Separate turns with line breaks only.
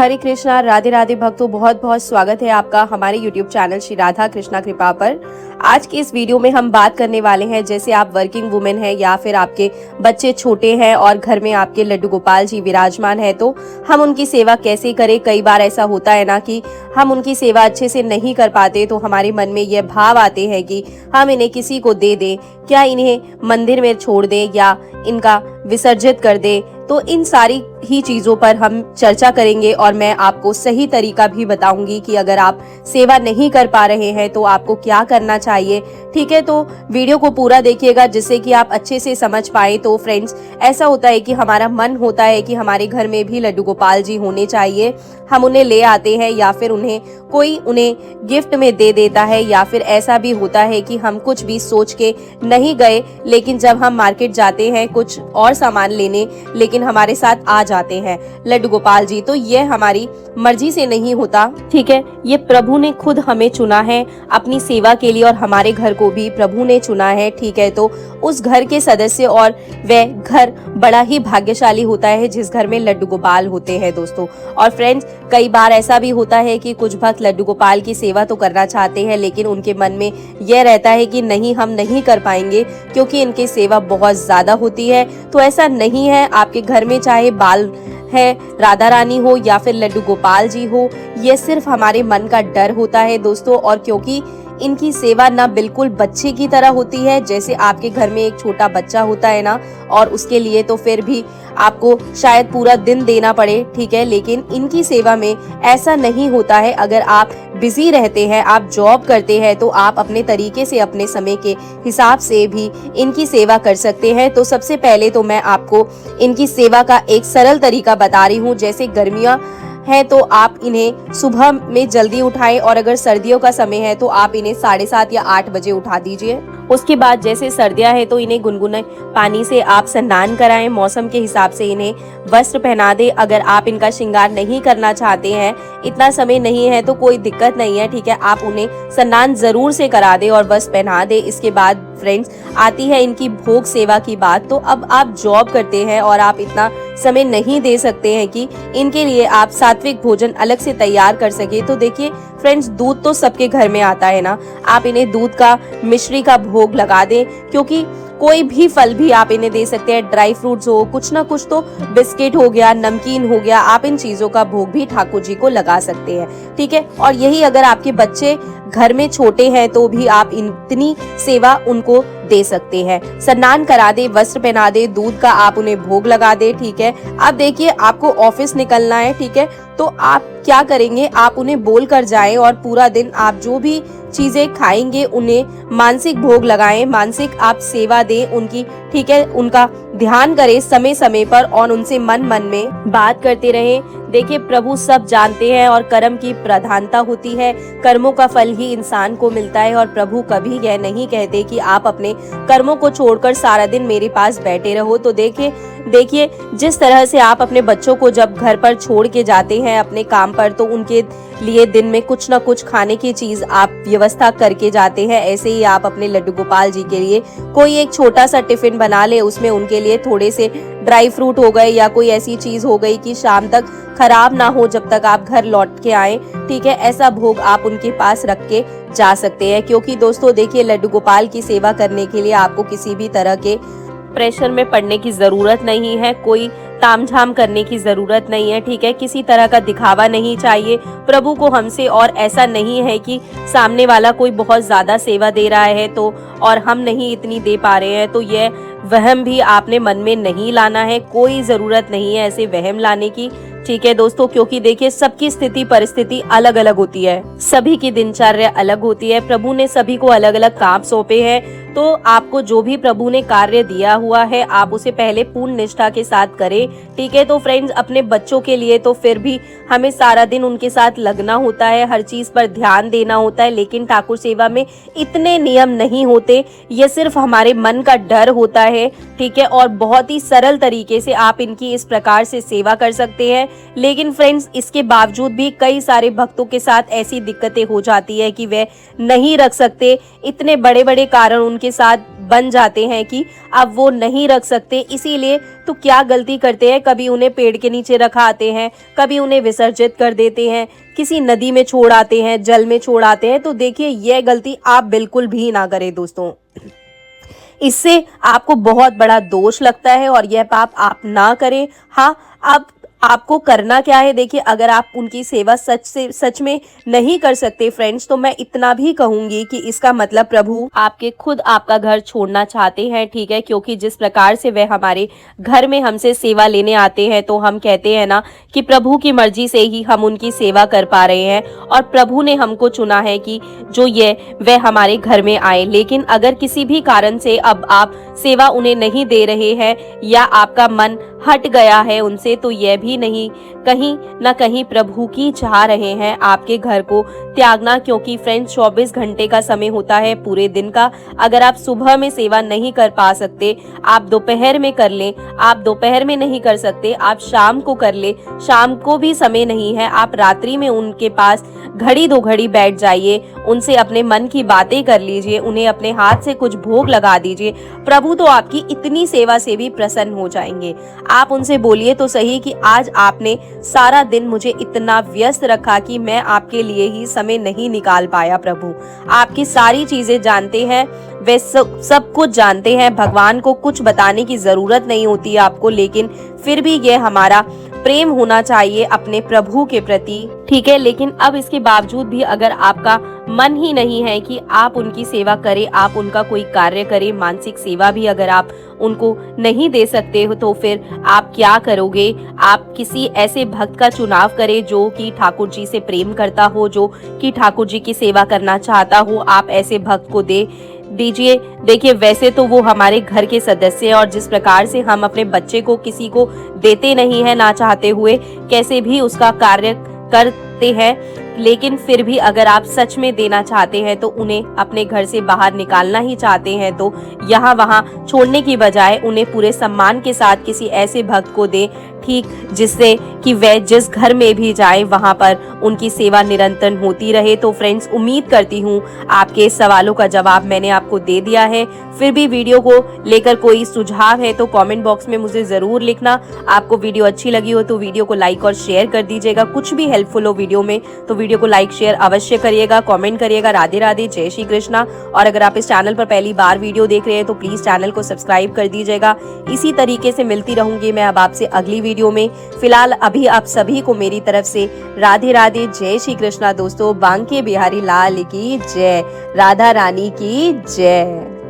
हरे कृष्णा, राधे राधे भक्तों, बहुत बहुत स्वागत है आपका हमारे YouTube चैनल श्री राधा कृष्णा कृपा पर। आज की इस वीडियो में हम बात करने वाले हैं, जैसे आप वर्किंग वुमेन हैं या फिर आपके बच्चे छोटे हैं और घर में आपके लड्डू गोपाल जी विराजमान है, तो हम उनकी सेवा कैसे करें। कई बार ऐसा होता है ना कि हम उनकी सेवा अच्छे से नहीं कर पाते, तो हमारे मन में यह भाव आते हैं कि हम इन्हें किसी को दे दें, क्या इन्हें मंदिर में छोड़ दें या इनका विसर्जित कर दें। तो इन सारी ही चीजों पर हम चर्चा करेंगे और मैं आपको सही तरीका भी बताऊंगी कि अगर आप सेवा नहीं कर पा रहे हैं तो आपको क्या करना चाहिए। ठीक है, तो वीडियो को पूरा देखिएगा जिससे कि आप अच्छे से समझ पाए। तो फ्रेंड्स, ऐसा होता है कि हमारा मन होता है कि हमारे घर में भी लड्डू गोपाल जी होने चाहिए, हम उन्हें ले आते हैं या फिर कोई उन्हें गिफ्ट में दे देता है, या फिर ऐसा भी होता है कि हम कुछ भी सोच के नहीं गए, लेकिन जब हम मार्केट जाते हैं कुछ और सामान लेने, लेकिन हमारे साथ आ जाते हैं लड्डू गोपाल जी। तो ये हमारी मर्जी से नहीं होता, ठीक है, ये प्रभु ने खुद हमें चुना है अपनी सेवा के लिए और हमारे घर को भी प्रभु ने चुना है। ठीक है, तो उस घर के सदस्य और वह घर बड़ा ही भाग्यशाली होता है जिस घर में लड्डू गोपाल होते हैं दोस्तों। और फ्रेंड्स, कई बार ऐसा भी होता है कि कुछ भक्त लड्डू गोपाल की सेवा तो करना चाहते हैं, लेकिन उनके मन में यह रहता है कि नहीं, हम नहीं कर पाएंगे क्योंकि इनकी सेवा बहुत ज्यादा होती है। तो ऐसा नहीं है, आपके घर में चाहे बाल है, राधा रानी हो या फिर लड्डू गोपाल जी हो, ये सिर्फ हमारे मन का डर होता है दोस्तों। और क्योंकि इनकी सेवा ना बिल्कुल बच्चे की तरह होती है, जैसे आपके घर में एक छोटा बच्चा होता है ना, और उसके लिए तो फिर भी आपको शायद पूरा दिन देना पड़े, ठीक है, लेकिन इनकी सेवा में ऐसा नहीं होता है। अगर आप बिजी रहते हैं, आप जॉब करते हैं, तो आप अपने तरीके से अपने समय के हिसाब से भी इनकी सेवा कर सकते हैं। तो सबसे पहले तो मैं आपको इनकी सेवा का एक सरल तरीका बता रही हूँ। जैसे गर्मियाँ है तो आप इन्हें सुबह में जल्दी उठाएं, और अगर सर्दियों का समय है तो आप इन्हें 7:30 या 8 बजे उठा दीजिए। उसके बाद जैसे सर्दियां हैं तो इन्हें गुनगुने पानी से आप स्नान कराएं, मौसम के हिसाब से इन्हें वस्त्र पहना दें। अगर आप इनका श्रृंगार नहीं करना चाहते हैं, इतना समय नहीं है, तो कोई दिक्कत नहीं है, ठीक है, आप उन्हें स्नान जरूर से करा दें और वस्त्र पहना दें। इसके बाद फ्रेंड्स, आती है इनकी भोग सेवा की बात। तो अब आप जॉब करते हैं और आप इतना समय नहीं दे सकते हैं कि इनके लिए आप सात्विक भोजन अलग से तैयार कर सके। तो देखिए फ्रेंड्स, दूध तो सबके घर में आता है ना, आप इन्हें दूध का मिश्री का भोग लगा दें, क्योंकि कोई भी फल भी आप इन्हें दे सकते हैं, ड्राई फ्रूट्स हो, कुछ ना कुछ, तो बिस्किट हो गया, नमकीन हो गया, आप इन चीजों का भोग भी ठाकुर जी को लगा सकते हैं, ठीक है। और यही अगर आपके बच्चे घर में छोटे हैं तो भी आप इतनी सेवा उनको दे सकते हैं। स्नान करा दे, वस्त्र पहना दे, दूध का आप उन्हें भोग लगा दे, ठीक है। अब देखिए आपको ऑफिस निकलना है, ठीक है, तो आप क्या करेंगे, आप उन्हें बोल कर जाएं और पूरा दिन आप जो भी चीजें खाएंगे उन्हें मानसिक भोग लगाएं, मानसिक आप सेवा दें उनकी, ठीक है, उनका ध्यान करें समय समय पर और उनसे मन मन में बात करते रहें। देखिए प्रभु सब जानते हैं और कर्म की प्रधानता होती है, कर्मों का फल ही इंसान को मिलता है। और प्रभु कभी यह नहीं कहते कि आप अपने कर्मों को छोड़कर सारा दिन मेरे पास बैठे रहो। तो देखिए जिस तरह से आप अपने बच्चों को जब घर पर छोड़ के जाते हैं अपने काम पर, तो उनके लिए दिन में कुछ ना कुछ खाने की चीज आप व्यवस्था करके जाते हैं, ऐसे ही आप अपने लड्डू गोपाल जी के लिए कोई एक छोटा सा टिफिन बना ले, उसमें उनके लिए थोड़े से ड्राई फ्रूट हो गए या कोई ऐसी चीज हो गई कि शाम तक खराब ना हो जब तक आप घर लौट के आए, ठीक है, ऐसा भोग आप उनके पास रख के जा सकते हैं। क्योंकि दोस्तों देखिए, लड्डू गोपाल की सेवा करने के लिए आपको किसी भी तरह के प्रेशर में पड़ने की जरूरत नहीं है, कोई तामझाम करने की जरूरत नहीं है, ठीक है, किसी तरह का दिखावा नहीं चाहिए प्रभु को हमसे। और ऐसा नहीं है कि सामने वाला कोई बहुत ज्यादा सेवा दे रहा है तो और हम नहीं इतनी दे पा रहे हैं, तो यह वहम भी आपने मन में नहीं लाना है, कोई जरूरत नहीं है ऐसे वहम लाने की, ठीक है दोस्तों। क्योंकि देखिए सबकी स्थिति परिस्थिति अलग अलग होती है, सभी की दिनचर्या अलग होती है, प्रभु ने सभी को अलग अलग काम सौंपे हैं। तो आपको जो भी प्रभु ने कार्य दिया हुआ है आप उसे पहले पूर्ण निष्ठा के साथ करें, ठीक है। तो फ्रेंड्स, अपने बच्चों के लिए तो फिर भी हमें सारा दिन उनके साथ लगना होता है, हर चीज पर ध्यान देना होता है, लेकिन ठाकुर सेवा में इतने नियम नहीं होते, ये सिर्फ हमारे मन का डर होता है, ठीक है। और बहुत ही सरल तरीके से आप इनकी इस प्रकार से सेवा कर सकते हैं। लेकिन फ्रेंड्स, इसके बावजूद भी कई सारे भक्तों के साथ ऐसी दिक्कतें हो जाती है कि वे नहीं रख सकते, इतने बड़े बड़े कारण उनके साथ बन जाते हैं कि अब वो नहीं रख सकते, इसीलिए तो क्या गलती करते हैं, कभी उन्हें पेड़ के नीचे रखा आते हैं, कभी उन्हें विसर्जित कर देते हैं, किसी नदी में छोड़ आते हैं, जल में छोड़ आते हैं। तो देखिए यह गलती आप बिल्कुल भी ना करें दोस्तों, इससे आपको बहुत बड़ा दोष लगता है और यह पाप आप ना करें। हाँ, अब आपको करना क्या है, देखिए अगर आप उनकी सेवा सच में नहीं कर सकते फ्रेंड्स, तो मैं इतना भी कहूंगी कि इसका मतलब प्रभु आपके खुद आपका घर छोड़ना चाहते हैं, ठीक है। क्योंकि जिस प्रकार से वह हमारे घर में हमसे सेवा लेने आते हैं, तो हम कहते हैं ना कि प्रभु की मर्जी से ही हम उनकी सेवा कर पा रहे हैं और प्रभु ने हमको चुना है कि जो ये वह हमारे घर में आए। लेकिन अगर किसी भी कारण से अब आप सेवा उन्हें नहीं दे रहे हैं या आपका मन हट गया है उनसे, तो यह भी नहीं कहीं ना कहीं प्रभु की चाह रहे हैं आपके घर को त्यागना। क्योंकि फ्रेंड्स 24 घंटे का समय होता है पूरे दिन का। अगर आप सुबह में सेवा नहीं कर पा सकते, आप दोपहर में कर लें। आप दोपहर में नहीं कर सकते, आप शाम को कर ले। शाम को भी समय नहीं है, आप रात्रि में उनके पास घड़ी 2 घड़ी बैठ जाइए, उनसे अपने मन की बातें कर लीजिए, उन्हें अपने हाथ से कुछ भोग लगा दीजिए। प्रभु तो आपकी इतनी सेवा से भी प्रसन्न हो जाएंगे। आप उनसे बोलिए तो सही कि आज आपने सारा दिन मुझे इतना व्यस्त रखा कि मैं आपके लिए ही समय नहीं निकाल पाया। प्रभु आपकी सारी चीजें जानते हैं, वे सब कुछ जानते हैं। भगवान को कुछ बताने की जरूरत नहीं होती आपको, लेकिन फिर भी ये हमारा प्रेम होना चाहिए अपने प्रभु के प्रति, ठीक है। लेकिन अब इसके बावजूद भी अगर आपका मन ही नहीं है कि आप उनकी सेवा करें, आप उनका कोई कार्य करें, मानसिक सेवा भी अगर आप उनको नहीं दे सकते हो, तो फिर आप क्या करोगे? आप किसी ऐसे भक्त का चुनाव करें जो कि ठाकुर जी से प्रेम करता हो, जो कि ठाकुर जी की सेवा करना चाहता हो। आप ऐसे भक्त को दीजिए। देखिए वैसे तो वो हमारे घर के सदस्य हैं और जिस प्रकार से हम अपने बच्चे को किसी को देते नहीं है ना चाहते हुए, कैसे भी उसका कार्य करते हैं, लेकिन फिर भी अगर आप सच में देना चाहते हैं तो उन्हें अपने घर से बाहर निकालना ही चाहते हैं, तो यहाँ वहाँ छोड़ने की बजाय उन्हें पूरे सम्मान के साथ किसी ऐसे भक्त को दें, ठीक, जिससे कि वह जिस घर में भी जाए वहां पर उनकी सेवा निरंतर होती रहे। तो फ्रेंड्स उम्मीद करती हूँ आपके सवालों का जवाब मैंने आपको दे दिया है। फिर भी वीडियो को लेकर कोई सुझाव है तो कमेंट बॉक्स में मुझे जरूर लिखना। आपको वीडियो अच्छी लगी हो तो वीडियो को लाइक और शेयर कर दीजिएगा। कुछ भी हेल्पफुल हो वीडियो में तो वीडियो को लाइक शेयर अवश्य करिएगा, कमेंट करिएगा। राधे राधे, जय श्री कृष्णा। और अगर आप इस चैनल पर पहली बार वीडियो देख रहे हैं तो प्लीज चैनल को सब्सक्राइब कर दीजिएगा। इसी तरीके से मिलती रहूंगी मैं अब आपसे अगली वीडियो में। फिलहाल अभी आप सभी को मेरी तरफ से राधे राधे, जय श्री कृष्णा दोस्तों। बांके बिहारी लाल की जय, राधा रानी की जय।